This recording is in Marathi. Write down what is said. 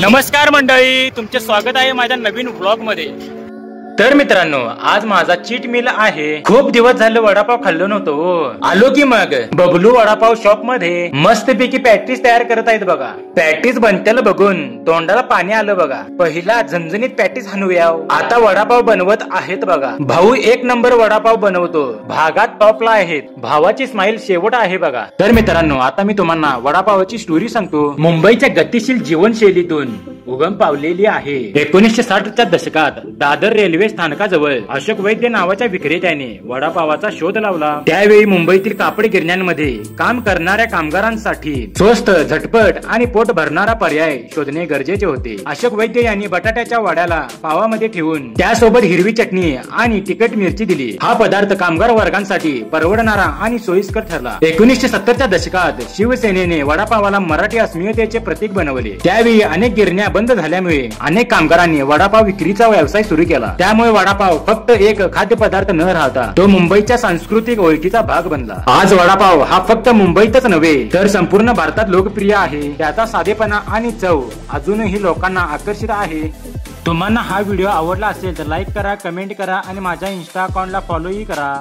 नमस्कार मंडळी, तुमचे स्वागत आहे माझ्या नवीन व्लॉग मध्ये। तर मित्रांनो, आज माझा चीट मील आहे। खूप दिवस झाले वडापाव खाल्लो नव्हतो। आलो की मग बबलू वडापाव शॉप मध्ये मस्त पैकी पॅटीस तयार करत आहेत बघा। पॅटीस बनतेला बघून तोंडाला पाणी आलं बघा। पहिला झणझणीत पॅटीस हाणूया। आता वडापाव बनवत आहेत बघा। भाऊ एक नंबर वडापाव बनवतो, भागात टॉपला आहेत। भावाची स्माइल शेवट आहे बघा। तर मित्रांनो, आता मी तुम्हाला वडापावाची स्टोरी सांगतो। मुंबईच्या गतिशील जीवनशैलीतून उगम पावलेली आहे। 1960च्या दशकात दादर रेल्वे स्थानकाजवळ अशोक वैद्य नावाच्या विक्रेत्याने वडापावाचा शोध लावला। त्यावेळी मुंबईतील कापड गिरण्यांमध्ये काम करणाऱ्या कामगारांसाठी स्वस्त, झटपट आणि पोट भरणारा पर्याय शोधणे गरजेचे होते। अशोक वैद्य यांनी बटाट्याच्या वड्याला पावामध्ये ठेवून त्यासोबत हिरवी चटणी आणि तिखट मिरची दिली। हा पदार्थ कामगार वर्गांसाठी परवडणारा आणि सोयीस्कर ठरला। 1970च्या दशकात शिवसेनेने वडापावाला मराठी अस्मितेचे प्रतीक बनवले। त्यावेळी अनेक गिरण्या बंद झाल्यामुळे अनेक कामगारांनी वडापाव विक्रीचा व्यवसाय सुरू केला। त्यामुळे वडापाव फक्त एक खाद्यपदार्थ न राहता तो मुंबईच्या सांस्कृतिक ओळखीचा भाग बनला। आज वडापाव हा फक्त मुंबईतच नव्हे तर संपूर्ण भारतात लोकप्रिय आहे। त्याचा साधेपणा आणि चव अजूनही लोकांना आकर्षित आहे। तुम्हाला हा व्हिडिओ आवडला असेल तर लाईक करा, कमेंट करा आणि माझ्या इंस्टा अकाउंटला फॉलोही करा।